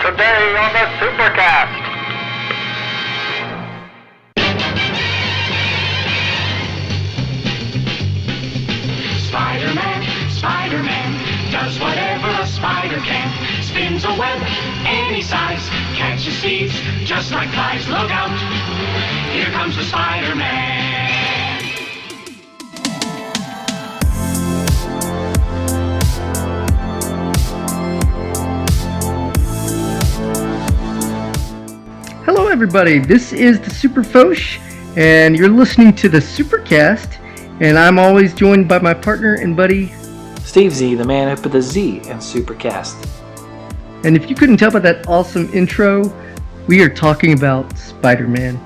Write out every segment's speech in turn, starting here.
Today on the SuperCaZt. Spiderman does whatever a spider can. Spins a web any size, catches thieves just like flies. Look out, here comes the Spider-Man. Hello everybody, this is the Super Foch, and you're listening to the SuperCaZt, and I'm always joined by my partner and buddy Steve Z, the man who put the Z in SuperCaZt. And if you couldn't tell by that awesome intro, we are talking about Spider-Man.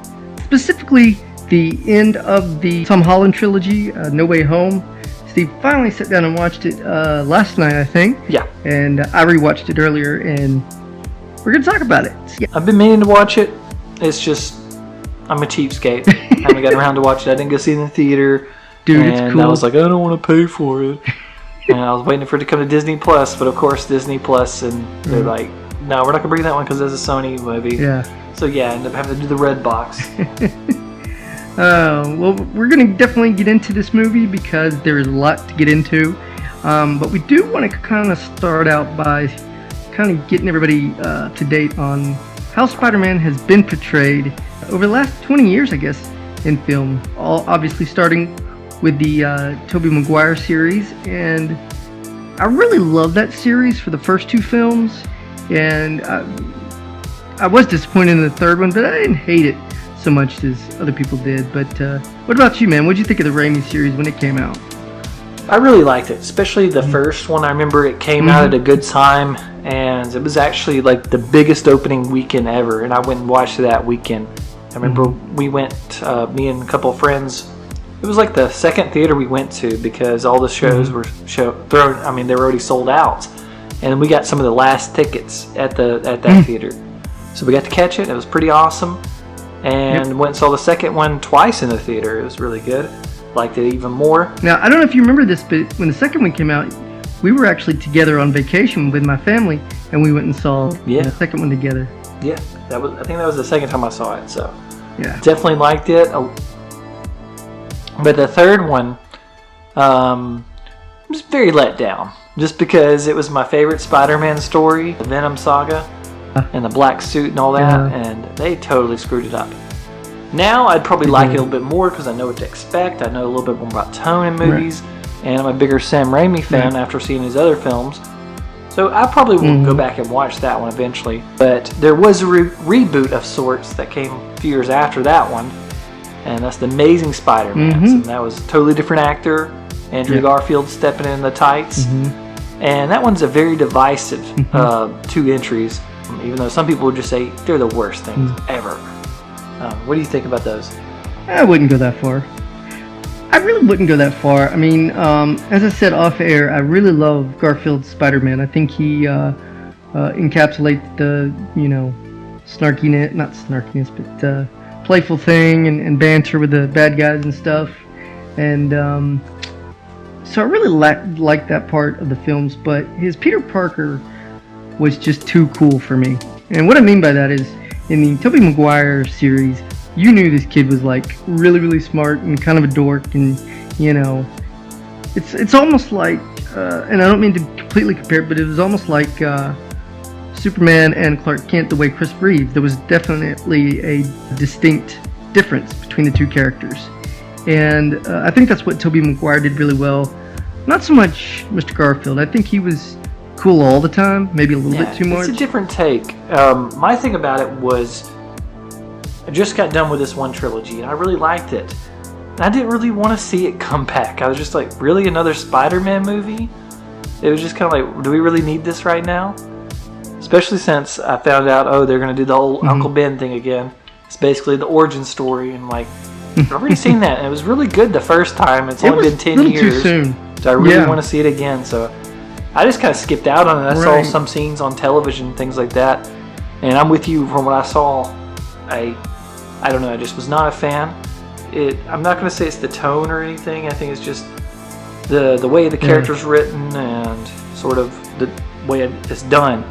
Specifically, the end of the Tom Holland trilogy, No Way Home. Steve finally sat down and watched it last night, I think. Yeah. And I rewatched it earlier, and we're going to talk about it. Yeah. I've been meaning to watch it. It's just, I'm a cheapskate. I haven't gotten around to watch it. I didn't go see it in the theater. Dude, and it's cool. I was like, I don't want to pay for it. And I was waiting for it to come to Disney Plus, but of course Disney Plus, and they're like, no, we're not going to bring that one because it's a Sony movie. Yeah. So yeah, I ended up having to do the red box. Well, we're going to definitely get into this movie because there is a lot to get into. But we do want to kind of start out by kind of getting everybody to date on how Spider-Man has been portrayed over the last 20 years, I guess, in film. All obviously starting with the Tobey Maguire series, and I really love that series for the first two films, and I was disappointed in the third one, but I didn't hate it so much as other people did. But what about you, man? What did you think of the Raimi series when it came out? I really liked it, especially the first one. I remember it came out at a good time, and it was actually like the biggest opening weekend ever, and I went and watched it that weekend. I remember we went, me and a couple of friends. It was like the second theater we went to because all the shows were thrown. I mean, they were already sold out, and we got some of the last tickets at that theater. So we got to catch it. It was pretty awesome, and went and saw the second one twice in the theater. It was really good. Liked it even more. Now, I don't know if you remember this, but when the second one came out, we were actually together on vacation with my family, and we went and saw the second one together. Yeah, I think that was the second time I saw it. So yeah, definitely liked it. But the third one, I was very let down, just because it was my favorite Spider-Man story, the Venom saga, and the black suit and all that, and they totally screwed it up. Now I'd probably like it a little bit more because I know what to expect. I know a little bit more about tone in movies, and I'm a bigger Sam Raimi fan after seeing his other films. So I probably will go back and watch that one eventually. But there was a reboot of sorts that came a few years after that one, and that's the Amazing Spider-Man. And that was a totally different actor, Andrew Garfield stepping in the tights. And that one's a very divisive two entries, even though some people would just say they're the worst things ever. What do you think about those? I wouldn't go that far. I really wouldn't go that far. I mean, as I said off air, I really love Garfield's Spider-Man. I think he encapsulates the, snarkiness, not snarkiness, but playful thing and banter with the bad guys and stuff. And so I really liked that part of the films, but his Peter Parker was just too cool for me. And what I mean by that is, in the Tobey Maguire series, you knew this kid was like really, really smart and kind of a dork, and it's almost like, and I don't mean to completely compare it, but it was almost like Superman and Clark Kent the way Chris breathed. There was definitely a distinct difference between the two characters, and I think that's what Tobey Maguire did really well. Not so much Mr. Garfield. I think he was cool all the time, maybe a little bit too much. It's a different take. My thing about it was, I just got done with this one trilogy, and I really liked it. And I didn't really want to see it come back. I was just like, really, another Spider-Man movie? It was just kind of like, do we really need this right now? Especially since I found out, they're going to do the whole Uncle Ben thing again. It's basically the origin story, and like, I've already seen that, and it was really good the first time. It's only been 10 years. Too soon. So I really want to see it again, so I just kind of skipped out on it. I saw some scenes on television, things like that, and I'm with you from what I saw. I don't know, I just was not a fan. I'm not going to say it's the tone or anything. I think it's just the way the character's written and sort of the way it's done.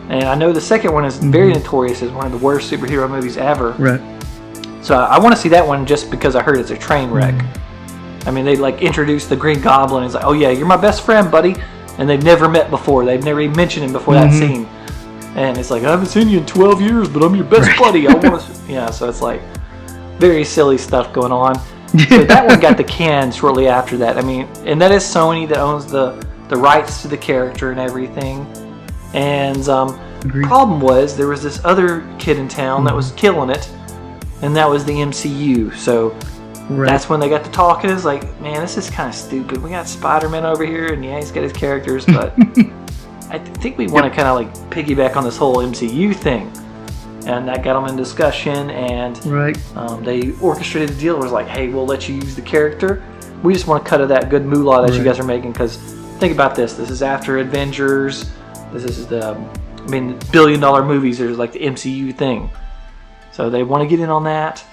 And I know the second one is very notorious as one of the worst superhero movies ever. Right. So I want to see that one just because I heard it's a train wreck. I mean, they like introduced the Green Goblin. It's like, oh yeah, you're my best friend, buddy. And they've never met before. They've never even mentioned him before that scene. And it's like, I haven't seen you in 12 years, but I'm your best buddy. I want to, yeah. So it's like very silly stuff going on. So that one got the can shortly after that. I mean, and that is Sony that owns the rights to the character and everything. And the problem was there was this other kid in town that was killing it, and that was the MCU. So that's when they got to talking. It's like, man, this is kind of stupid. We got Spider-Man over here, and yeah, he's got his characters, but I think we want to kind of like piggyback on this whole MCU thing. And that got them in discussion, and they orchestrated the deal. It was like, hey, we'll let you use the character. We just want to cut of that good moolah that you guys are making, because think about this. This is after Avengers. This is the, I mean, billion-dollar movies are like the MCU thing. So they want to get in on that.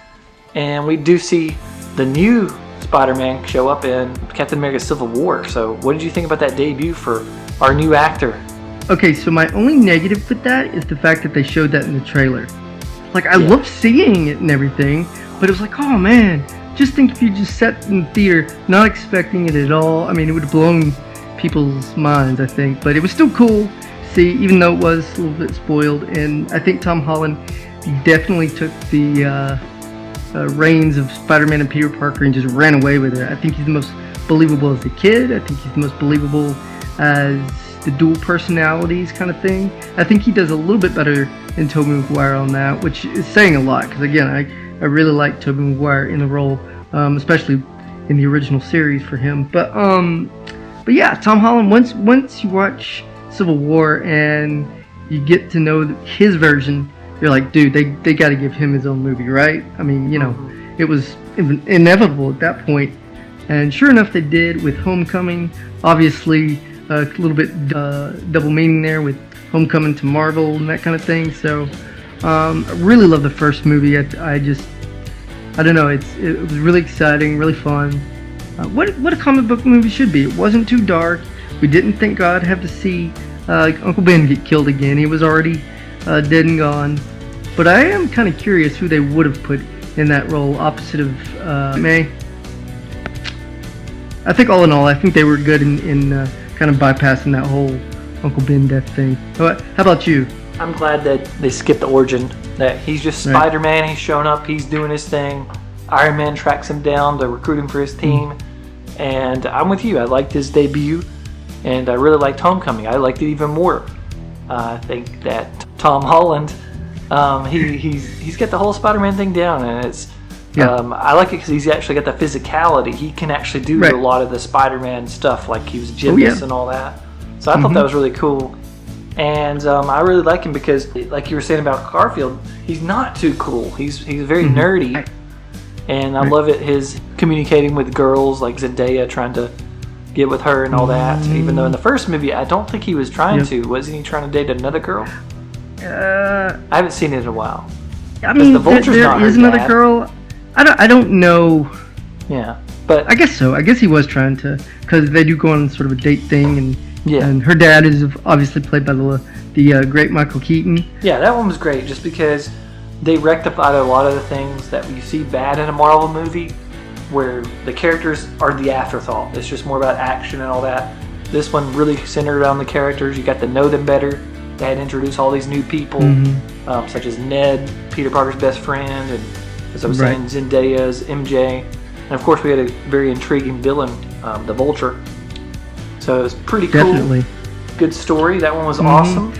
And we do see the new Spider-Man show up in Captain America Civil War. So what did you think about that debut for our new actor? Okay, so my only negative with that is the fact that they showed that in the trailer. Like, I love seeing it and everything, but it was like, oh man, just think if you just sat in the theater not expecting it at all. I mean, it would have blown people's minds, I think, but it was still cool to see, even though it was a little bit spoiled. And I think Tom Holland definitely took the reins of Spider-Man and Peter Parker and just ran away with it. I think he's the most believable as a kid. I think he's the most believable as the dual personalities kind of thing. I think he does a little bit better than Tobey Maguire on that, which is saying a lot, because again, I really like Tobey Maguire in the role, especially in the original series for him. But yeah, Tom Holland, once you watch Civil War and you get to know his version, you're like, dude, they got to give him his own movie, right? I mean, you know, it was inevitable at that point. And sure enough, they did with Homecoming. Obviously, a little bit double meaning there with Homecoming to Marvel and that kind of thing. So I really love the first movie. I don't know, it was really exciting, really fun. What a comic book movie should be. It wasn't too dark. We didn't, thank God, have to see Uncle Ben get killed again. He was already dead and gone. But I am kind of curious who they would have put in that role opposite of May. I think all in all, I think they were good in kind of bypassing that whole Uncle Ben death thing. How about you? I'm glad that they skipped the origin. That he's just Spider-Man. He's showing up. He's doing his thing. Iron Man tracks him down to recruit him for his team. And I'm with you. I liked his debut, and I really liked Homecoming. I liked it even more. I think that Tom Holland, he's got the whole Spider-Man thing down, and it's. I like it because he's actually got the physicality. He can actually do a lot of the Spider-Man stuff, like he was gymnast and all that. So I thought that was really cool. And I really like him because, like you were saying about Garfield, he's not too cool. He's very nerdy. And I love it, his communicating with girls, like Zendaya, trying to get with her and all that. Even though in the first movie, I don't think he was trying to. Wasn't he trying to date another girl? I haven't seen it in a while. I mean, there is another girl. I don't know. Yeah, but I guess so. I guess he was trying to, because they do go on sort of a date thing, and her dad is obviously played by the great Michael Keaton. Yeah, that one was great, just because they rectified a lot of the things that we see bad in a Marvel movie, where the characters are the afterthought. It's just more about action and all that. This one really centered around the characters. You got to know them better. They had to introduce all these new people, such as Ned, Peter Parker's best friend, and as I was saying, Zendaya's MJ. And of course, we had a very intriguing villain, the Vulture. So it was pretty cool. Definitely. Good story. That one was awesome.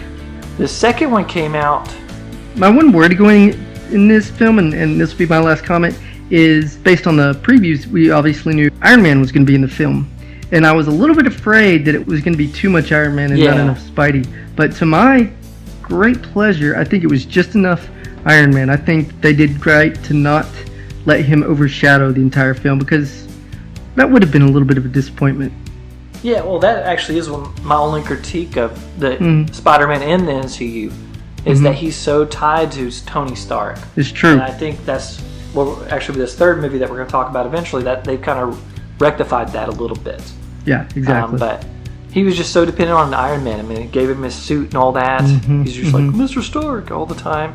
The second one came out. My one word going in this film, and this will be my last comment, is based on the previews, we obviously knew Iron Man was going to be in the film. And I was a little bit afraid that it was going to be too much Iron Man and not enough Spidey. But to my great pleasure, I think it was just enough Iron Man. I think they did great to not let him overshadow the entire film, because that would have been a little bit of a disappointment. Yeah, well, that actually is my only critique of the Spider-Man in the MCU, is that he's so tied to Tony Stark. It's true. And I think that's, well, actually this third movie that we're going to talk about eventually, that they've kind of rectified that a little bit. Yeah, exactly. But he was just so dependent on Iron Man. I mean, it gave him his suit and all that. He's just like Mr. Stark all the time.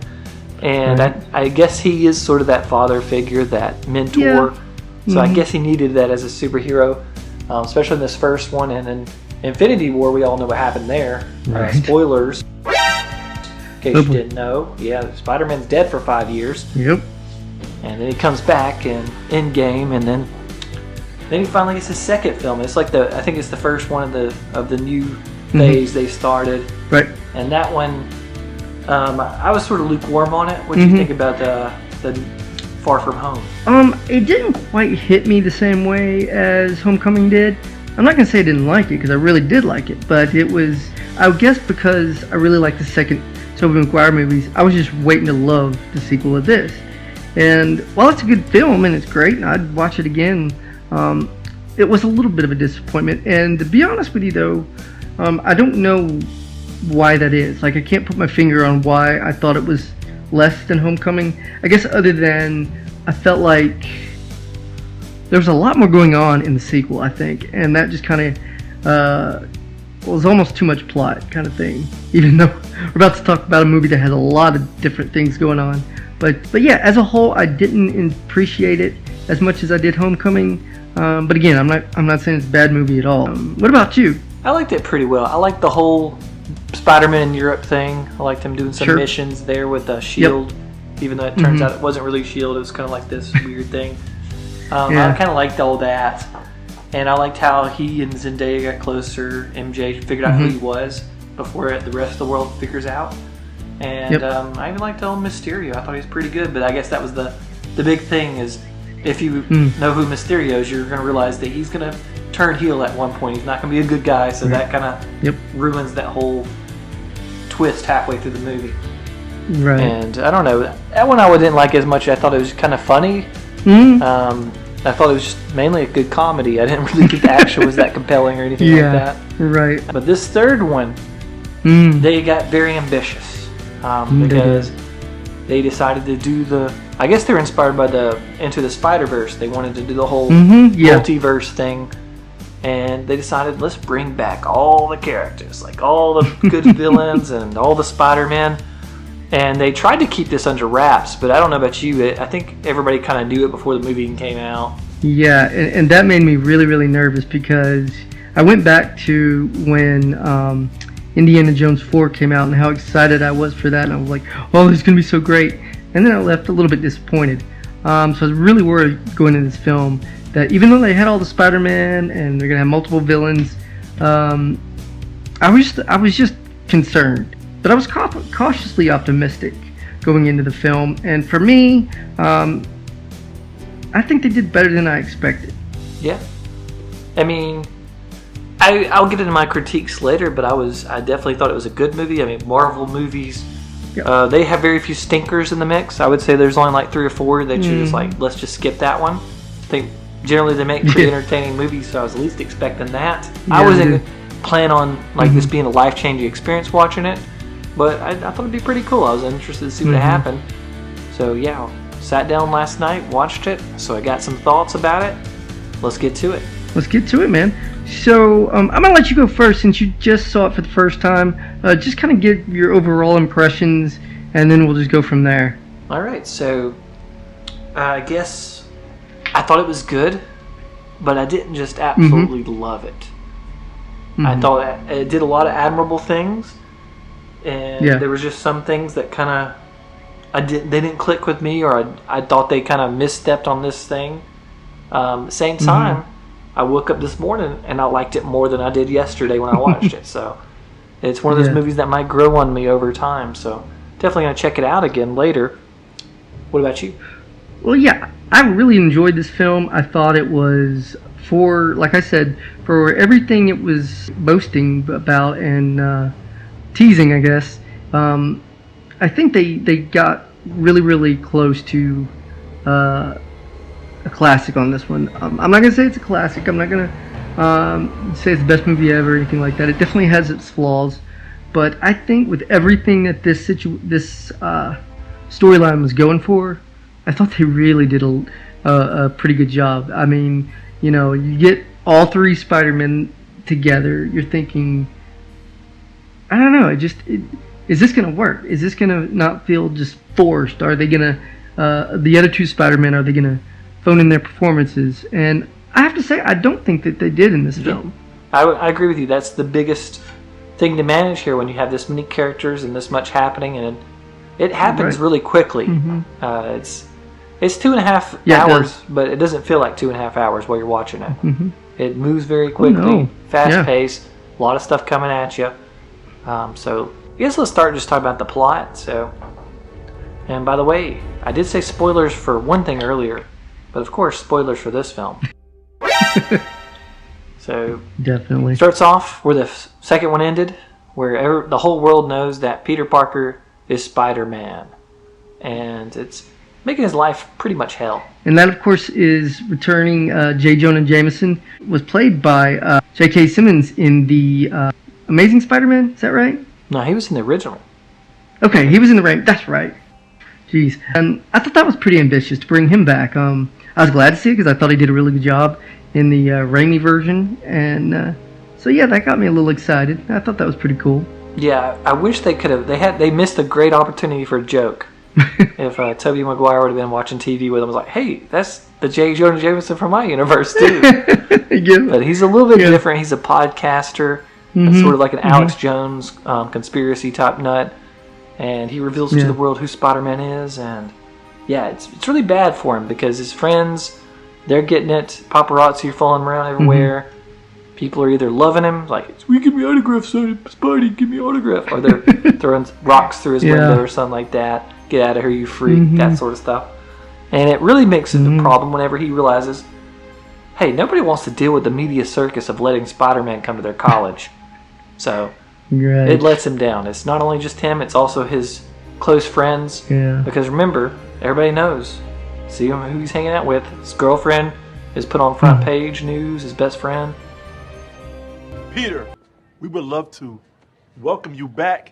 And I guess he is sort of that father figure, that mentor. So I guess he needed that as a superhero, especially in this first one. And in Infinity War, we all know what happened there. Spoilers. In case you didn't know. Yeah, Spider-Man's dead for 5 years. Yep. And then he comes back in Endgame, and then he finally gets his second film. It's like I think it's the first one of the new phase they started. Right. And that one, I was sort of lukewarm on it. What do you think about the Far From Home? It didn't quite hit me the same way as Homecoming did. I'm not gonna say I didn't like it, because I really did like it, but it was, I guess, because I really liked the second Tobey Maguire movies. I was just waiting to love the sequel of this. And while it's a good film and it's great, and I'd watch it again, it was a little bit of a disappointment. And to be honest with you, though, I don't know why that is. Like, I can't put my finger on why I thought it was less than Homecoming. I guess other than I felt like there was a lot more going on in the sequel, I think, and that just kind of was almost too much plot kind of thing. Even though we're about to talk about a movie that has a lot of different things going on. But yeah, as a whole, I didn't appreciate it as much as I did Homecoming. But again, I'm not saying it's a bad movie at all. What about you? I liked it pretty well. I liked the whole Spider-Man in Europe thing. I liked him doing some missions there with S.H.I.E.L.D. Even though it turns out it wasn't really S.H.I.E.L.D., it was kind of like this weird thing. I kind of liked all that. And I liked how he and Zendaya got closer. MJ figured out who he was before the rest of the world figures out. And I even liked old Mysterio. I thought he was pretty good, but I guess that was the big thing is if you know who Mysterio is, you're going to realize that he's going to turn heel at one point. He's not going to be a good guy, so that kind of ruins that whole twist halfway through the movie. Right. And I don't know, that one I didn't like as much. I thought it was kind of funny. I thought it was just mainly a good comedy. I didn't really think the action was that compelling or anything like that. Right. But this third one, they got very ambitious. Because they decided to do I guess they were inspired by the Into the Spider-Verse. They wanted to do the whole multiverse thing, and they decided, let's bring back all the characters, like all the good villains and all the Spider-Men. And they tried to keep this under wraps, but I don't know about you, I think everybody kind of knew it before the movie even came out. Yeah, and that made me really, really nervous, because I went back to when Indiana Jones 4 came out and how excited I was for that, and I was like, oh, this is going to be so great. And then I left a little bit disappointed. So I was really worried going into this film that even though they had all the Spider-Man and they're going to have multiple villains, I was just concerned. But I was cautiously optimistic going into the film. And for me, I think they did better than I expected. Yeah. I mean, I'll get into my critiques later, but I definitely thought it was a good movie. I mean, Marvel movies, they have very few stinkers in the mix. I would say there's only like 3 or 4 that you're just like, let's just skip that one. I think generally they make pretty entertaining movies, so I was at least expecting that. I wasn't planning on like this being a life-changing experience watching it, but I thought it'd be pretty cool. I was interested to see what happened. So yeah, sat down last night, watched it, so I got some thoughts about it. Let's get to it. Let's get to it, man. So I'm going to let you go first since you just saw it for the first time. Just kind of get your overall impressions, and then we'll just go from there. All right, so I guess I thought it was good, but I didn't just absolutely love it. I thought it did a lot of admirable things, and there was just some things that kind of they didn't click with me, or I thought they kind of misstepped on this thing. Same time, I woke up this morning and I liked it more than I did yesterday when I watched it. So it's one of those movies that might grow on me over time. So definitely going to check it out again later. What about you? Well, yeah, I really enjoyed this film. I thought it was, like I said, for everything it was boasting about and teasing, I guess. I think they got really, really close to a classic on this one. I'm not going to say it's a classic. I'm not going to say it's the best movie ever or anything like that. It definitely has its flaws. But I think with everything that this storyline was going for, I thought they really did a pretty good job. I mean, you get all 3 Spider-Men together, you're thinking, I don't know, is this going to work? Is this going to not feel just forced? Are they going to, the other two Spider-Men, are they going to phone in their performances? And I have to say, I don't think that they did in this film. I agree with you. That's the biggest thing to manage here when you have this many characters and this much happening, and it happens really quickly. It's 2.5 hours, but it doesn't feel like 2.5 hours while you're watching it. It moves very quickly, fast paced, a lot of stuff coming at you. So I guess let's start just talking about the plot. So, and by the way, I did say spoilers for one thing earlier, but of course spoilers for this film. So definitely starts off where the second one ended, where the whole world knows that Peter Parker is Spider-Man, and it's making his life pretty much hell. And that, of course, is returning. J. Jonah Jameson was played by J.K. Simmons in the Amazing Spider-Man. Is that right? No, he was in the original. Okay, he was in the That's right. Jeez, and I thought that was pretty ambitious to bring him back. I was glad to see it because I thought he did a really good job in the Raimi version, and so yeah, that got me a little excited. I thought that was pretty cool. Yeah, I wish they could have. They missed a great opportunity for a joke. If Tobey Maguire would have been watching TV with him, I was like, hey, that's the J. Jonah Jameson from my universe too. But he's a little bit different. He's a podcaster, sort of like an Alex Jones conspiracy type nut, and he reveals to the world who Spider-Man is. And yeah, it's really bad for him because his friends, they're getting it. Paparazzi are following him around everywhere. People are either loving him, like, "We give me autographs, Spidey, give me an autograph," or they're throwing rocks through his window or something like that. Get out of here, you freak! That sort of stuff. And it really makes it a problem whenever he realizes, hey, nobody wants to deal with the media circus of letting Spider-Man come to their college. So it lets him down. It's not only just him; it's also his close friends. Yeah. Because remember, everybody knows. See who he's hanging out with. His girlfriend is put on front page news. His best friend. Peter, we would love to welcome you back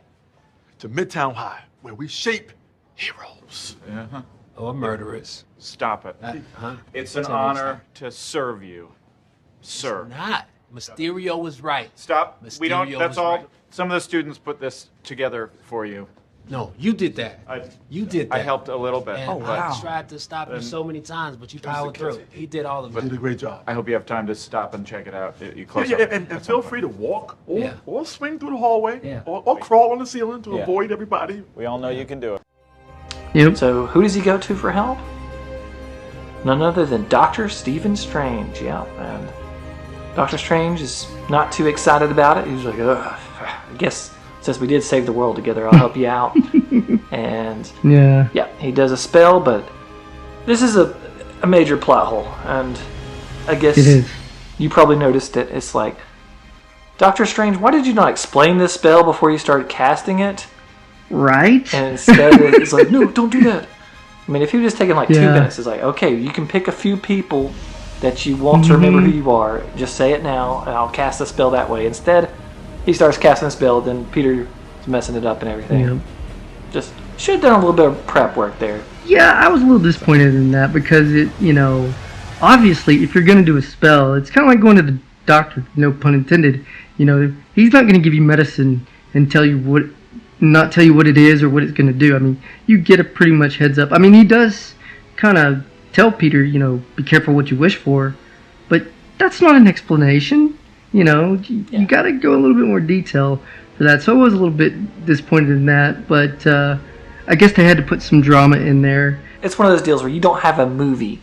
to Midtown High, where we shape heroes. Or murderers. Stop it. It's an honor to serve you, sir. It's not. Mysterio was right. Stop. We don't. Mysterio That's was all. right. Some of the students put this together for you. No, you did that. You did that. I helped a little bit. And I tried to stop you so many times, but you powered through. He did all of it. You did a great job. I hope you have time to stop and check it out. You close up. And feel free to walk or swing through the hallway or crawl on the ceiling to avoid everybody. We all know you can do it. Yep. So who does he go to for help? None other than Dr. Stephen Strange. Yeah, and Dr. Strange is not too excited about it. He's like, ugh, I guess since we did save the world together, I'll help you out. And he does a spell, but this is a major plot hole, and I guess you probably noticed it. It's like, Doctor Strange, why did you not explain this spell before you started casting it? Right? And instead it's like, no, don't do that. I mean, if he was just taking like 2 minutes, it's like, okay, you can pick a few people that you want to remember who you are. Just say it now, and I'll cast the spell that way. Instead, he starts casting the spell, then Peter's messing it up and everything. Just should have done a little bit of prep work there. Yeah, I was a little disappointed in that because it, obviously, if you're going to do a spell, it's kind of like going to the doctor, no pun intended. He's not going to give you medicine and not tell you what it is or what it's going to do. I mean, you get a pretty much heads up. I mean, he does kind of tell Peter, be careful what you wish for, but that's not an explanation. You got to go a little bit more detail for that. So I was a little bit disappointed in that, but I guess they had to put some drama in there. It's one of those deals where you don't have a movie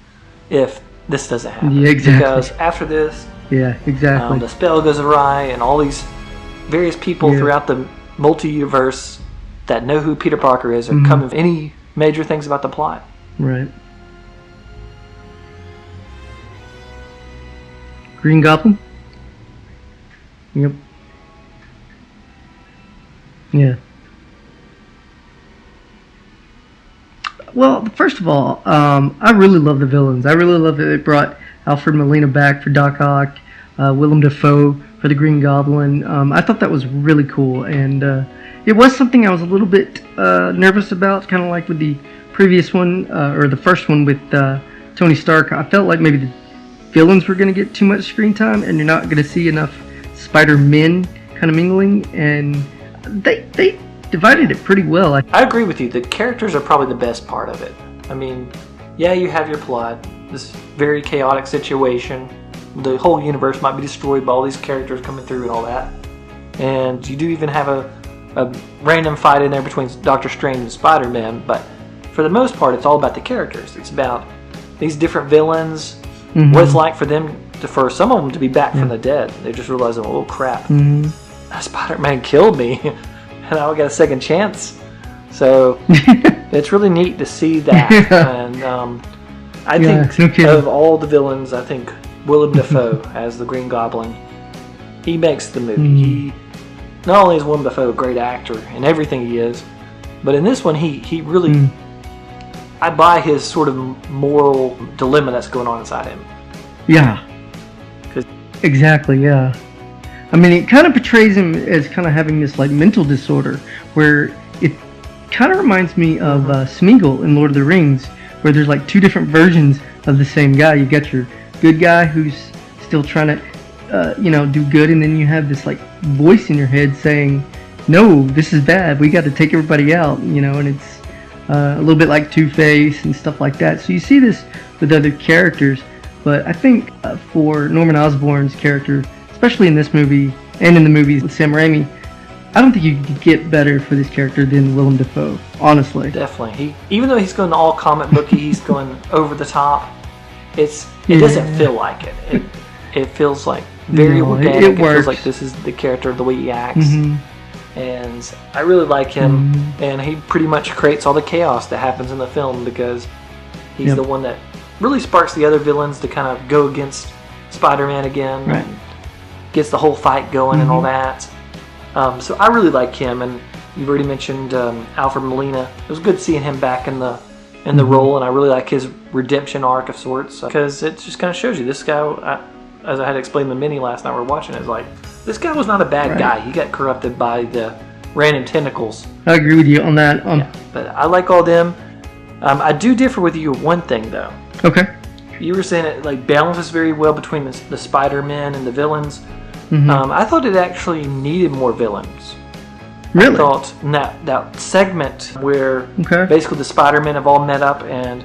if this doesn't happen. Yeah, exactly. Because after this, the spell goes awry, and all these various people throughout the multi-universe that know who Peter Parker is are coming with any major things about the plot. Right. Green Goblin? Yep. Yeah. Well, first of all, I really love the villains. I really love that they brought Alfred Molina back for Doc Ock, Willem Dafoe for the Green Goblin. I thought that was really cool, and it was something I was a little bit nervous about, kind of like with the previous one, or the first one with Tony Stark. I felt like maybe the villains were going to get too much screen time, and you're not going to see enough Spider-Men kind of mingling, and they divided it pretty well. I agree with you. The characters are probably the best part of it. I mean, yeah, you have your plot, this very chaotic situation. The whole universe might be destroyed by all these characters coming through and all that. And you do even have a random fight in there between Doctor Strange and Spider-Man, but for the most part, it's all about the characters. It's about these different villains, what it's like for them for some of them to be back from the dead. They just realize, oh crap, Spider-Man killed me, and now I got a second chance. So it's really neat to see that. And I think of all the villains, I think Willem Dafoe as the Green Goblin, he makes the movie. He not only is Willem Dafoe a great actor in everything he is, but in this one he really I buy his sort of moral dilemma that's going on inside him. Yeah. Exactly, yeah. I mean, it kind of portrays him as kind of having this like mental disorder, where it kind of reminds me of Smeagol in Lord of the Rings, where there's like two different versions of the same guy. You got your good guy who's still trying to, do good, and then you have this like voice in your head saying, "No, this is bad. We got to take everybody out," and it's a little bit like Two-Face and stuff like that. So you see this with other characters. But I think for Norman Osborn's character, especially in this movie and in the movies with Sam Raimi, I don't think you could get better for this character than Willem Dafoe, honestly. Definitely. Even though he's going all comic booky, he's going over the top. It doesn't feel like it. It feels like very organic. It feels like this is the character, the way he acts. And I really like him. And he pretty much creates all the chaos that happens in the film because he's the one that really sparks the other villains to kind of go against Spider-Man again, and gets the whole fight going and all that. So I really like him, and you've already mentioned Alfred Molina. It was good seeing him back in the role, and I really like his redemption arc of sorts because it just kind of shows you this guy. As I had explained to Minnie last night, we were watching it. It's like this guy was not a bad guy. He got corrupted by the random tentacles. I agree with you on that. But I like all them. I do differ with you one thing though. Okay. You were saying it like balances very well between the Spider-Men and the villains. I thought it actually needed more villains. Really? I thought that segment where basically the Spider-Men have all met up and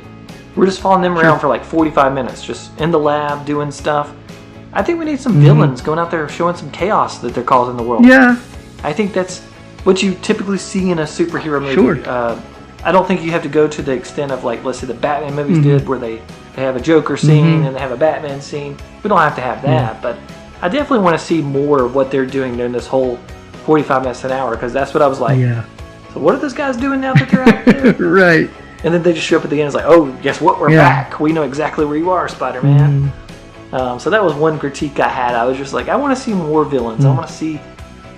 we're just following them around for like 45 minutes, just in the lab doing stuff. I think we need some villains going out there showing some chaos that they're causing the world. Yeah. I think that's what you typically see in a superhero movie. Sure. I don't think you have to go to the extent of like, let's say the Batman movies did, where they have a Joker scene and they have a Batman scene. We don't have to have that, but I definitely want to see more of what they're doing during this whole 45 minutes an hour, because that's what I was like. Yeah. So what are those guys doing now that they're out there? Right. And then they just show up at the end. It's like, oh, guess what? We're back. We know exactly where you are, Spider-Man. So that was one critique I had. I was just like, I want to see more villains. I want to see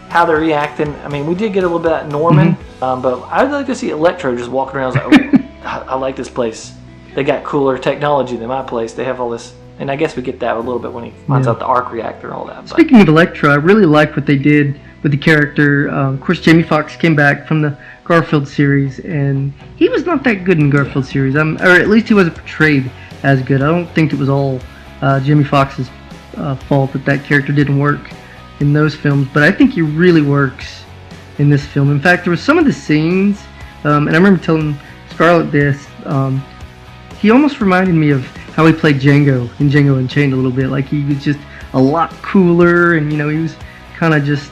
how they're reacting. I mean, we did get a little bit of Norman, but I'd like to see Electro just walking around. I was like, oh, I like this place. They got cooler technology than my place. They have all this, and I guess we get that a little bit when he finds out the arc reactor and all that. Speaking of Electro, I really like what they did with the character. Of course, Jamie Foxx came back from the Garfield series, and he was not that good in Garfield series, or at least he wasn't portrayed as good. I don't think it was all Jamie Foxx's fault that character didn't work in those films, but I think he really works in this film. In fact, there was some of the scenes, and I remember telling Scarlett this, he almost reminded me of how he played Django in Django Unchained a little bit. Like he was just a lot cooler, and he was kind of just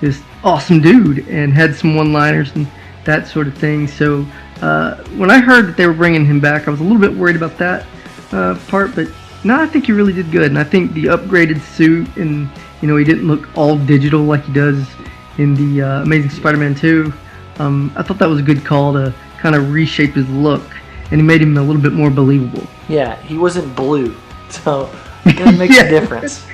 this awesome dude, and had some one-liners and that sort of thing. So when I heard that they were bringing him back, I was a little bit worried about that part, but no, I think he really did good. And I think the upgraded suit, and he didn't look all digital like he does in the Amazing Spider-Man 2. I thought that was a good call to kind of reshape his look, and he made him a little bit more believable. Yeah, he wasn't blue, so that makes a difference.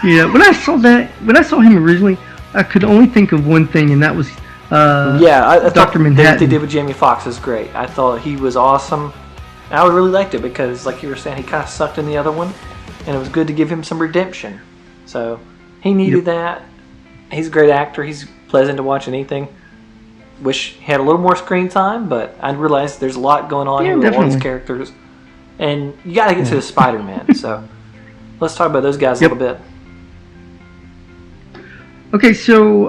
Yeah, when I saw him originally, I could only think of one thing, and that was I Dr. Manhattan. What they did with Jamie Foxx is great. I thought he was awesome. I really liked it because, like you were saying, he kind of sucked in the other one, and it was good to give him some redemption. So he needed that. He's a great actor. He's pleasant to watch anything. Wish he had a little more screen time, but I realized there's a lot going on here with all these characters. And you got to get to the Spider-Man. So let's talk about those guys a little bit. Okay, so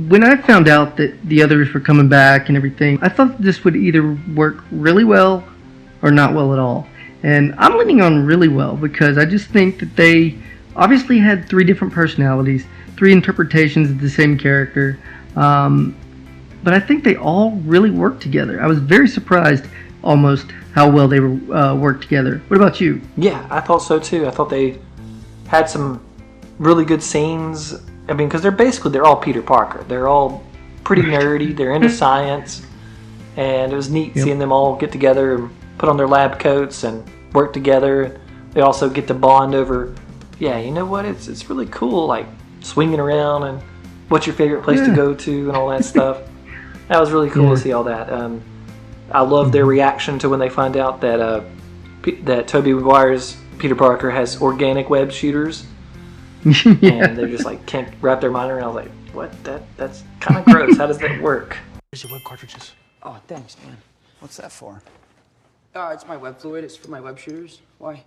when I found out that the others were coming back and everything, I thought this would either work really well or not well at all. And I'm leaning on really well because I just think that they obviously had 3 different personalities, 3 interpretations of the same character. But I think they all really worked together. I was very surprised almost how well they worked together. What about you? Yeah, I thought so too. I thought they had some really good scenes. I mean, because they're all Peter Parker. They're all pretty nerdy. They're into science. And it was neat seeing them all get together and put on their lab coats and work together. They also get to bond over, yeah, you know what? It's really cool, like swinging around and what's your favorite place to go to and all that stuff. That was really cool to see all that. I love their reaction to when they find out that that Tobey Maguire's Peter Parker has organic web shooters. And they're just like can't wrap their mind around. I was like, what? That's kind of gross. How does that work? Here's your web cartridges. Oh, thanks, man. What's that for? It's my web fluid. It's for my web shooters. Why?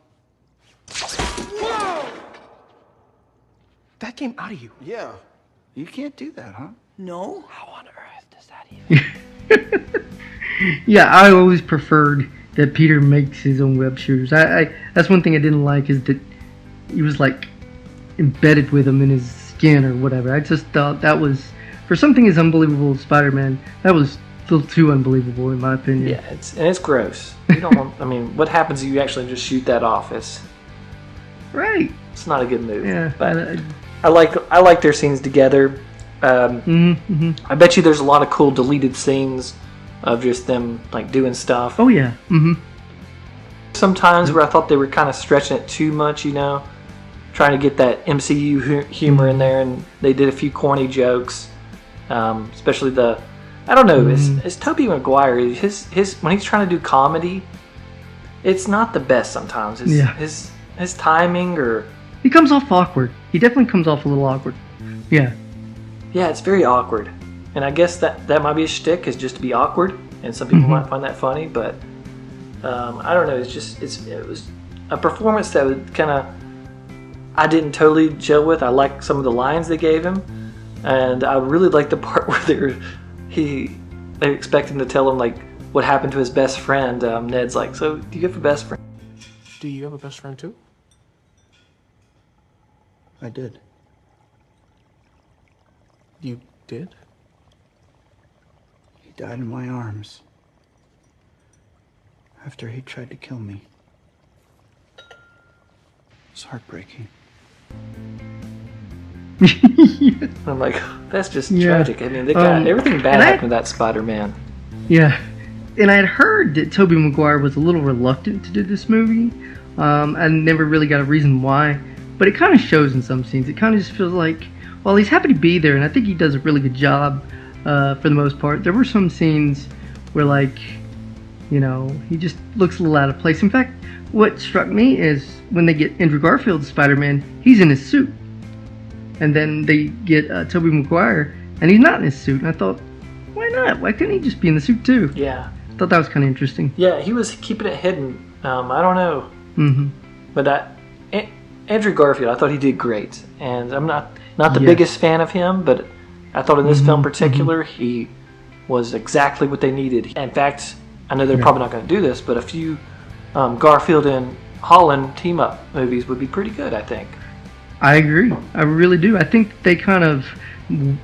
Whoa! That came out of you. Yeah. You can't do that, huh? No. How on earth does that even... Yeah, I always preferred that Peter makes his own web shooters. I that's one thing I didn't like is that he was like embedded with them in his skin or whatever. I just thought that was, for something as unbelievable as Spider-Man, that was a little too unbelievable in my opinion. Yeah, it's gross. You don't want. I mean, what happens if you actually just shoot that off? It's not a good move. Yeah, but I like their scenes together. I bet you there's a lot of cool deleted scenes of just them like doing stuff. Oh yeah. Sometimes where I thought they were kind of stretching it too much, you know, trying to get that MCU humor in there, and they did a few corny jokes, especially I don't know, is Tobey Maguire, his when he's trying to do comedy, it's not the best sometimes. His timing, or he comes off awkward. He definitely comes off a little awkward. Yeah, it's very awkward. And I guess that might be a shtick, is just to be awkward, and some people might find that funny, but I don't know. It was a performance that would kind of I didn't totally gel with. I like some of the lines they gave him, and I really liked the part where they expect him to tell him like what happened to his best friend. Ned's like, so do you have a best friend? Do you have a best friend too? I did. You did? He died in my arms. After he tried to kill me. It's heartbreaking. I'm like, that's just tragic. I mean, they got everything bad happened to that Spider-Man. Yeah. And I had heard that Tobey Maguire was a little reluctant to do this movie. I never really got a reason why. But it kind of shows in some scenes. It kind of just feels like, well, he's happy to be there, and I think he does a really good job for the most part. There were some scenes where, like, you know, he just looks a little out of place. In fact, what struck me is when they get Andrew Garfield's Spider-Man, he's in his suit. And then they get Tobey Maguire, and he's not in his suit. And I thought, why not? Why couldn't he just be in the suit too? Yeah. I thought that was kind of interesting. Yeah, he was keeping it hidden. I don't know. But Andrew Garfield, I thought he did great. And I'm not the biggest fan of him, but I thought in this film in particular, he was exactly what they needed. In fact, I know they're probably not going to do this, but a few Garfield and Holland team-up movies would be pretty good, I think. I agree. I really do. I think they kind of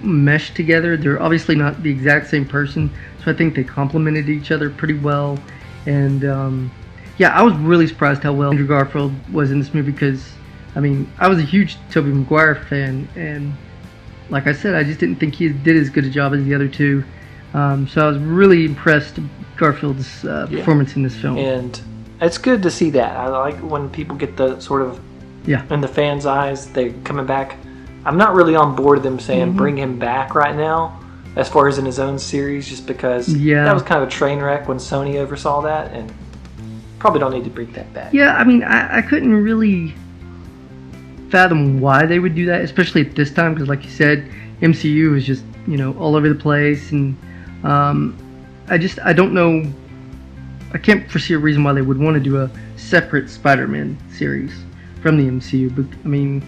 mesh together. They're obviously not the exact same person, so I think they complemented each other pretty well. And I was really surprised how well Andrew Garfield was in this movie because, I mean, I was a huge Tobey Maguire fan, and like I said, I just didn't think he did as good a job as the other two. So I was really impressed with Garfield's performance in this film. And it's good to see that. I like when people get the sort of, in the fans' eyes, they're coming back. I'm not really on board with them saying bring him back right now, as far as in his own series, just because that was kind of a train wreck when Sony oversaw that, and probably don't need to bring that back. Yeah, I mean, I couldn't really fathom why they would do that, especially at this time, because like you said, MCU is just, you know, all over the place, and I don't know, I can't foresee a reason why they would want to do a separate Spider-Man series from the MCU, but I mean,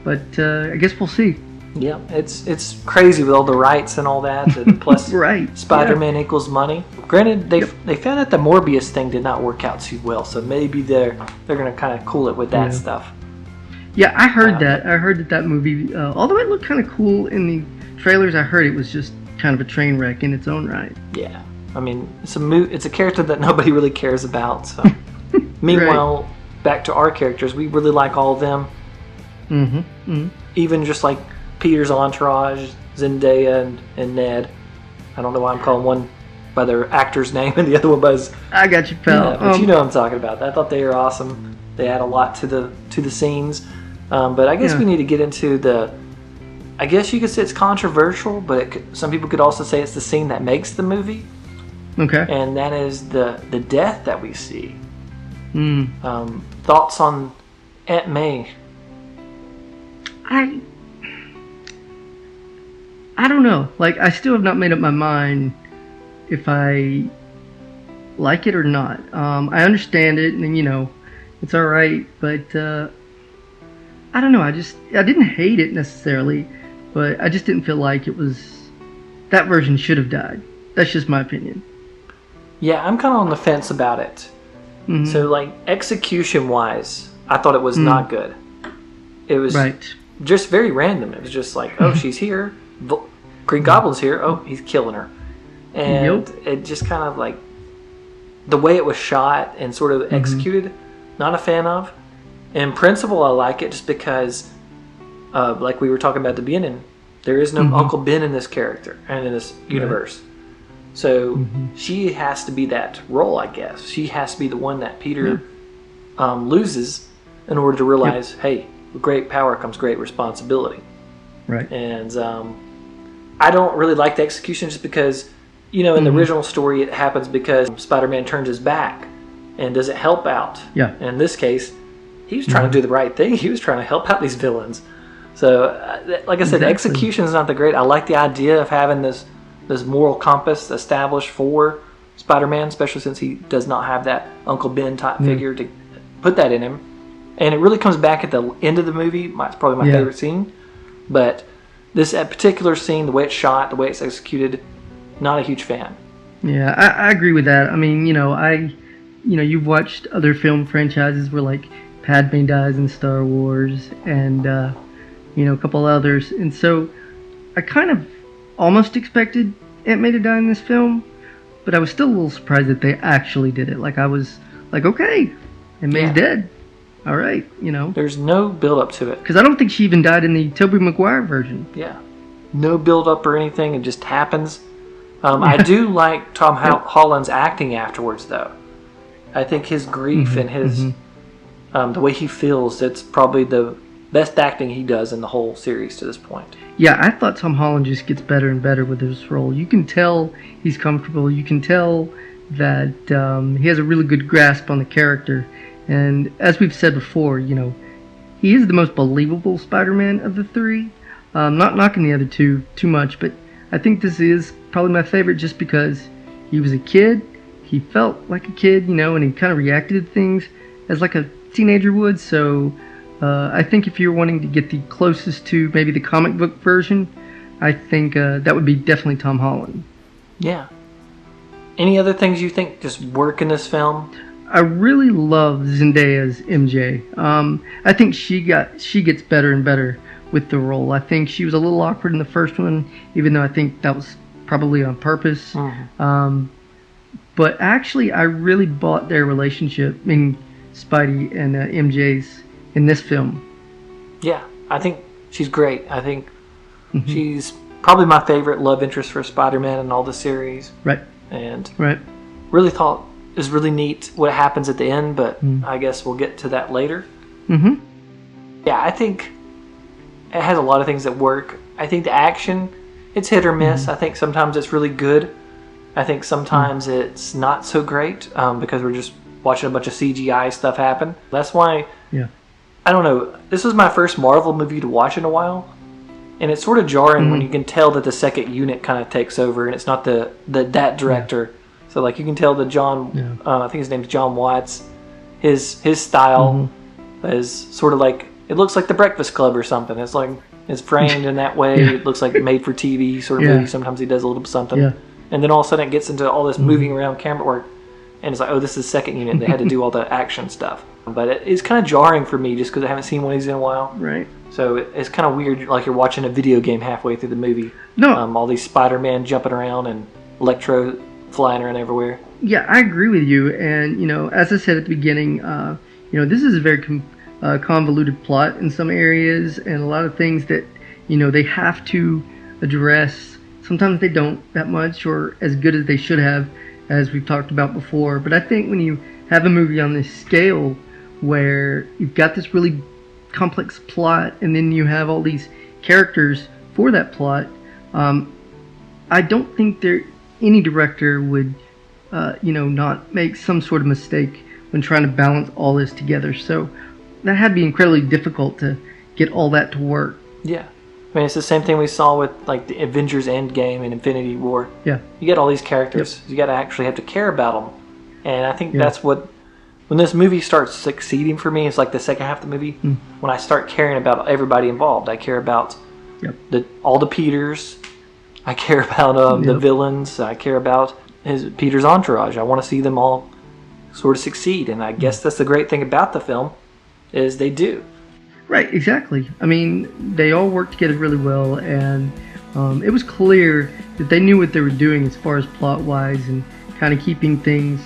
I guess we'll see. Yeah, it's crazy with all the rights and all that. And plus, Right. Spider-Man equals money. Granted, they found out the Morbius thing did not work out too well, so maybe they're gonna kind of cool it with that stuff. Yeah, I heard that. I heard that movie, although it looked kind of cool in the trailers, I heard it was just kind of a train wreck in its own right. Yeah, I mean, it's a character that nobody really cares about. So, meanwhile, back to our characters, we really like all of them. Even just like Peter's entourage, Zendaya and Ned. I don't know why I'm calling one by their actor's name and the other one by his... I got you, pal. Yeah, but you know what I'm talking about. I thought they were awesome. They add a lot to the scenes. But I guess we need to get into the... I guess you could say it's controversial, but some people could also say it's the scene that makes the movie. Okay. And that is the death that we see. Thoughts on Aunt May? I don't know. Like, I still have not made up my mind if I like it or not. I understand it, and you know, it's all right. But I don't know. I didn't hate it necessarily, but I just didn't feel like it was that version should have died. That's just my opinion. Yeah, I'm kind of on the fence about it. So, like, execution-wise, I thought it was not good. It was just very random. It was just like, oh, she's here. Green Goblin's here. Oh, he's killing her. And it just kind of like the way it was shot and sort of executed, not a fan of. In principle, I like it just because, like we were talking about at the beginning, there is no Uncle Ben in this character and in this universe. So she has to be that role, I guess. She has to be the one that Peter loses in order to realize, hey, with great power comes great responsibility. Right. And I don't really like the execution just because, you know, in the original story it happens because Spider-Man turns his back and doesn't help out. Yeah. And in this case, he was trying to do the right thing. He was trying to help out these villains. So, like I said, execution is not that great. I like the idea of having this moral compass established for Spider-Man, especially since he does not have that Uncle Ben type figure to put that in him. And it really comes back at the end of the movie. It's probably my favorite scene. But this particular scene, the way it's shot, the way it's executed, not a huge fan. Yeah, I agree with that. I mean, you've watched other film franchises where like Padme dies in Star Wars and, a couple others. And so I kind of almost expected Aunt May to die in this film, but I was still a little surprised that they actually did it. Like, I was like, okay, Aunt May's dead. All right, There's no build-up to it. Because I don't think she even died in the Tobey Maguire version. Yeah. No build-up or anything. It just happens. I do like Tom Holland's acting afterwards, though. I think his grief and his the way he feels, it's probably the best acting he does in the whole series to this point. Yeah, I thought Tom Holland just gets better and better with his role. You can tell he's comfortable. You can tell that he has a really good grasp on the character. And as we've said before, he is the most believable Spider-Man of the three. Not knocking the other two too much, but I think this is probably my favorite just because he was a kid. He felt like a kid, and he kind of reacted to things as like a teenager would. So I think if you're wanting to get the closest to maybe the comic book version, I think that would be definitely Tom Holland. Yeah. Any other things you think just work in this film? I really love Zendaya's MJ. I think she gets better and better with the role. I think she was a little awkward in the first one, even though I think that was probably on purpose. But actually, I really bought their relationship, Spidey and MJ's, in this film. Yeah, I think she's great. I think she's probably my favorite love interest for Spider-Man in all the series. Right. And really thought it was really neat what happens at the end, but I guess we'll get to that later. Yeah, I think it has a lot of things that work. I think the action, it's hit or miss. I think sometimes it's really good. I think sometimes it's not so great because we're just watching a bunch of CGI stuff happen. That's why, I don't know, this was my first Marvel movie to watch in a while. And it's sort of jarring when you can tell that the second unit kind of takes over and it's not that director. So like you can tell that John, I think his name's John Watts, his style is sort of like, it looks like The Breakfast Club or something. It's is framed in that way. It looks like made for TV sort of movie. Sometimes he does a little something. Yeah. And then all of a sudden it gets into all this moving around camera work. And it's like, oh, this is second unit. They had to do all the action stuff. But it's kind of jarring for me just because I haven't seen one of these in a while. Right. So it's kind of weird, like you're watching a video game halfway through the movie. No. All these Spider-Man jumping around and Electro flying around everywhere. Yeah, I agree with you. And, you know, as I said at the beginning, you know, this is a very convoluted plot in some areas and a lot of things that, you know, they have to address. Sometimes they don't that much or as good as they should have, as we've talked about before. But I think when you have a movie on this scale where you've got this really complex plot and then you have all these characters for that plot, I don't think any director would, you know, not make some sort of mistake when trying to balance all this together. So that had to be incredibly difficult to get all that to work. Yeah. I mean, it's the same thing we saw with like the Avengers Endgame and Infinity War. Yeah. You get all these characters. Yep. You got to actually have to care about them. And I think that's what, when this movie starts succeeding for me, it's like the second half of the movie, when I start caring about everybody involved. I care about all the Peters. I care about the villains. I care about Peter's entourage. I want to see them all sort of succeed. And I guess that's the great thing about the film, is they do. Right, exactly. I mean, they all worked together really well, and it was clear that they knew what they were doing as far as plot-wise and kind of keeping things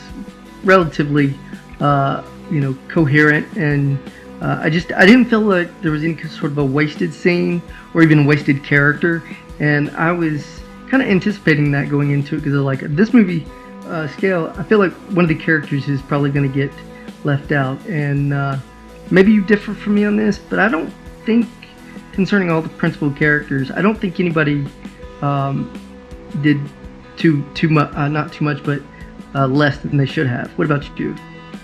relatively, you know, coherent. And I didn't feel like there was any sort of a wasted scene or even a wasted character, and I was kind of anticipating that going into it because like this movie scale, I feel like one of the characters is probably going to get left out, and maybe you differ from me on this, but I don't think, concerning all the principal characters, I don't think anybody did too much, not too much, but less than they should have. What about you?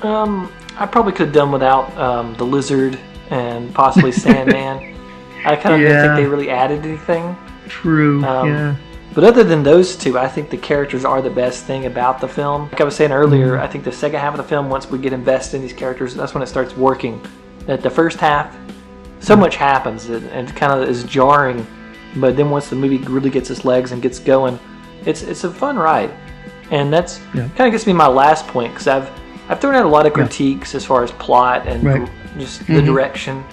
I probably could have done without the Lizard and possibly Sandman. I kind of didn't think they really added anything. True, yeah. But other than those two, I think the characters are the best thing about the film. Like I was saying earlier, I think the second half of the film, once we get invested in these characters, that's when it starts working. At the first half, so much happens and it kind of is jarring. But then once the movie really gets its legs and gets going, it's a fun ride. And that's kind of gets me my last point, because I've thrown out a lot of critiques as far as plot and just the direction.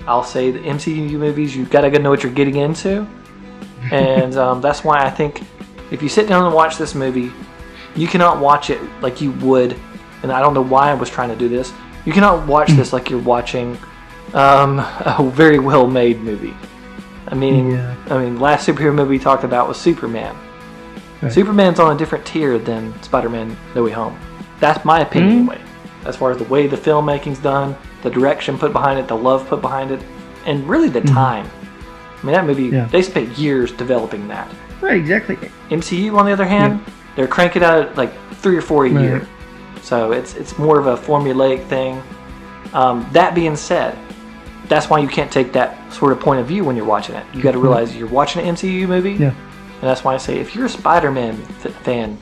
I'll say the MCU movies, you've got to know what you're getting into. And that's why I think if you sit down and watch this movie, you cannot watch it like you would, and I don't know why I was trying to do this, you cannot watch this like you're watching a very well-made movie. I mean, last superhero movie we talked about was Superman. Right. Superman's on a different tier than Spider-Man No Way Home. That's my opinion anyway. As far as the way the filmmaking's done, the direction put behind it, the love put behind it, and really the time. I mean, that movie, they spent years developing that. Right, exactly. MCU, on the other hand, they're cranking out like 3 or 4 a year. So it's more of a formulaic thing. That being said, that's why you can't take that sort of point of view when you're watching it. You got to realize you're watching an MCU movie. Yeah. And that's why I say, if you're a Spider-Man fan,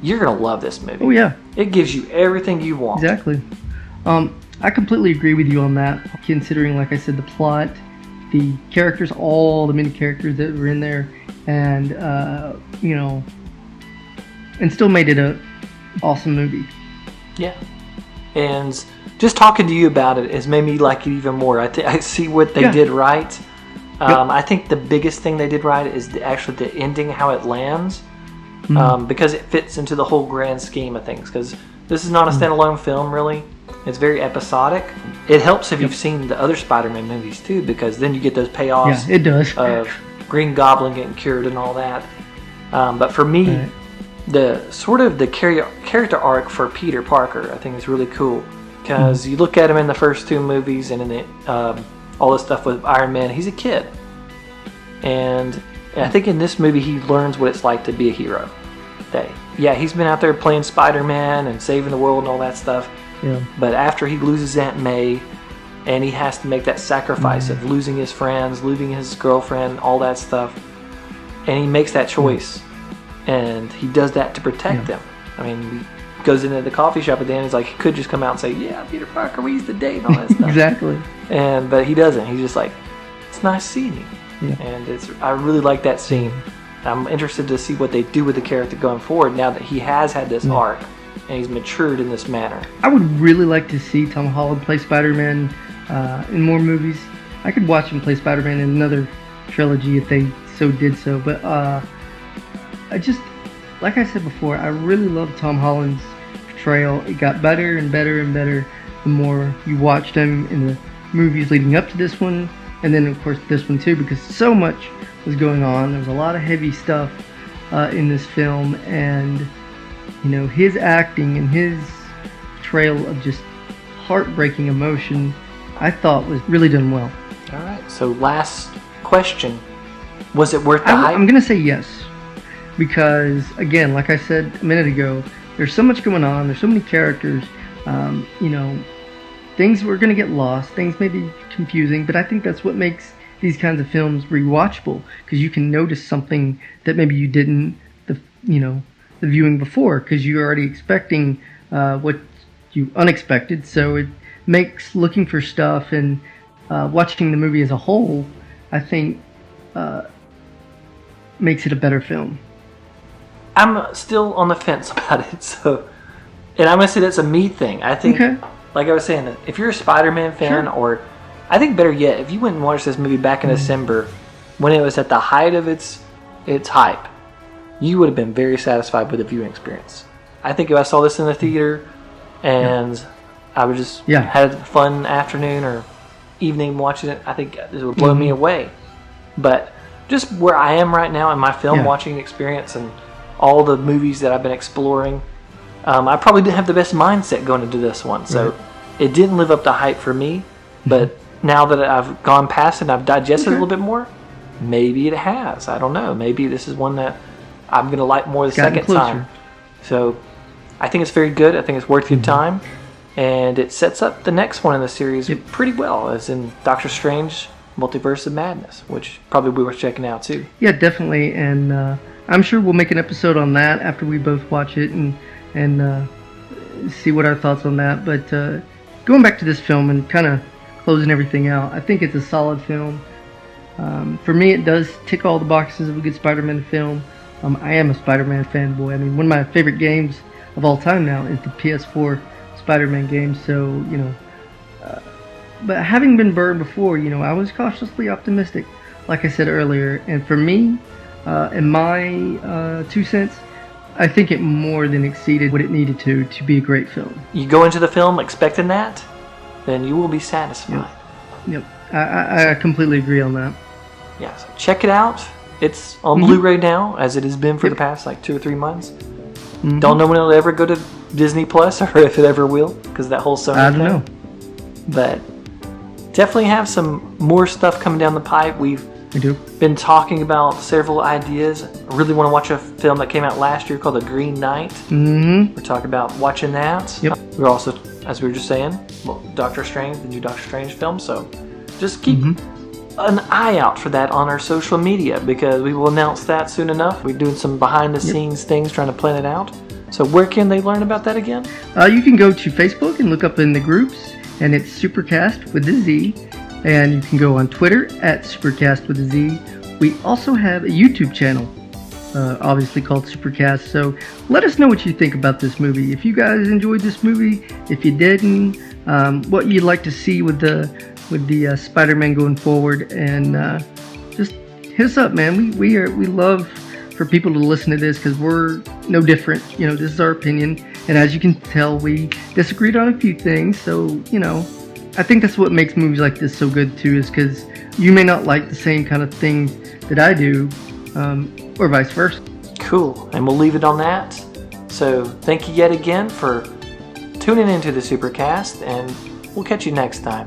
you're going to love this movie. Oh, yeah. It gives you everything you want. Exactly. I completely agree with you on that, considering, like I said, the plot, the characters, all the many characters that were in there, and you know, and still made it a awesome movie. Yeah, and just talking to you about it has made me like it even more. I see what they did right. I think the biggest thing they did right is actually the ending, how it lands, because it fits into the whole grand scheme of things. Because this is not a standalone film, really. It's very episodic. It helps if you've seen the other Spider-Man movies too, because then you get those payoffs. Yeah, it does. Of Green Goblin getting cured and all that. But for me, the sort of the character arc for Peter Parker, I think is really cool, because you look at him in the first 2 movies and in the, all this stuff with Iron Man, he's a kid, and I think in this movie he learns what it's like to be a hero. He's been out there playing Spider-Man and saving the world and all that stuff. Yeah. But after he loses Aunt May, and he has to make that sacrifice of losing his friends, losing his girlfriend, all that stuff, and he makes that choice, and he does that to protect them. I mean, he goes into the coffee shop at the end, he's like, he could just come out and say, yeah, Peter Parker, we used to date and all that stuff. Exactly. But he doesn't. He's just like, it's nice seeing you. And I really like that scene. I'm interested to see what they do with the character going forward now that he has had this arc and he's matured in this manner. I would really like to see Tom Holland play Spider-Man in more movies. I could watch him play Spider-Man in another trilogy if they so did so. But I just, like I said before, I really love Tom Holland's portrayal. It got better and better and better the more you watched him in the movies leading up to this one, and then of course this one too, because so much was going on. There was a lot of heavy stuff in this film, and you know, his acting and his portrayal of just heartbreaking emotion, I thought was really done well. All right, so last question. Was it worth the hype? I'm going to say yes. Because, again, like I said a minute ago, there's so much going on. There's so many characters. You know, things were going to get lost. Things may be confusing. But I think that's what makes these kinds of films rewatchable. Because you can notice something that maybe you didn't, the viewing before. Because you're already expecting what you unexpected. So it makes looking for stuff and watching the movie as a whole, I think, makes it a better film. I'm still on the fence about it, and I'm gonna say that's a me thing. I think, like I was saying, if you're a Spider-Man fan, or I think better yet, if you went and watched this movie back in December when it was at the height of its hype, you would have been very satisfied with the viewing experience. I think if I saw this in the theater and I would just had a fun afternoon or evening watching it, I think this would blow me away. But just where I am right now in my film watching experience and all the movies that I've been exploring, I probably didn't have the best mindset going into this one. So it didn't live up to hype for me. But now that I've gone past it and I've digested it a little bit more, maybe it has. I don't know. Maybe this is one that I'm going to like more the second time. So I think it's very good. I think it's worth your time. And it sets up the next one in the series pretty well, as in Doctor Strange Multiverse of Madness, which probably be worth checking out too. Yeah, definitely. And I'm sure we'll make an episode on that after we both watch it and see what our thoughts on that. But going back to this film and kind of closing everything out, I think it's a solid film. For me, it does tick all the boxes of a good Spider-Man film. I am a Spider-Man fanboy. I mean, one of my favorite games of all time now is the PS4 Spider-Man game. So, you know, but having been burned before, you know, I was cautiously optimistic, like I said earlier. And for me, in my 2 cents, I think it more than exceeded what it needed to be a great film. You go into the film expecting that, then you will be satisfied. Yep. I completely agree on that. Yeah, so check it out. It's on Blu-ray now, as it has been for the past like 2 or 3 months. Don't know when it'll ever go to Disney Plus, or if it ever will, because that whole Sony I don't know. But definitely have some more stuff coming down the pipe. We do. Been talking about several ideas. I really want to watch a film that came out last year called The Green Knight. We're talking about watching that. We're also, as we were just saying, Doctor Strange, the new Doctor Strange film. So just keep an eye out for that on our social media, because we will announce that soon enough. We're doing some behind the scenes things, trying to plan it out. So where can they learn about that again? You can go to Facebook and look up in the groups, and it's SuperCaZt with a Z. And you can go on Twitter at SuperCaZt with a Z. We also have a YouTube channel, obviously called SuperCaZt. So let us know what you think about this movie. If you guys enjoyed this movie, if you didn't, what you'd like to see with the Spider-Man going forward, and just hit us up, man. We love for people to listen to this, because we're no different. You know, this is our opinion, and as you can tell, we disagreed on a few things. So, you know, I think that's what makes movies like this so good too, is because you may not like the same kind of things that I do, or vice versa. Cool, and we'll leave it on that. So thank you yet again for tuning into the SuperCaZt, and we'll catch you next time.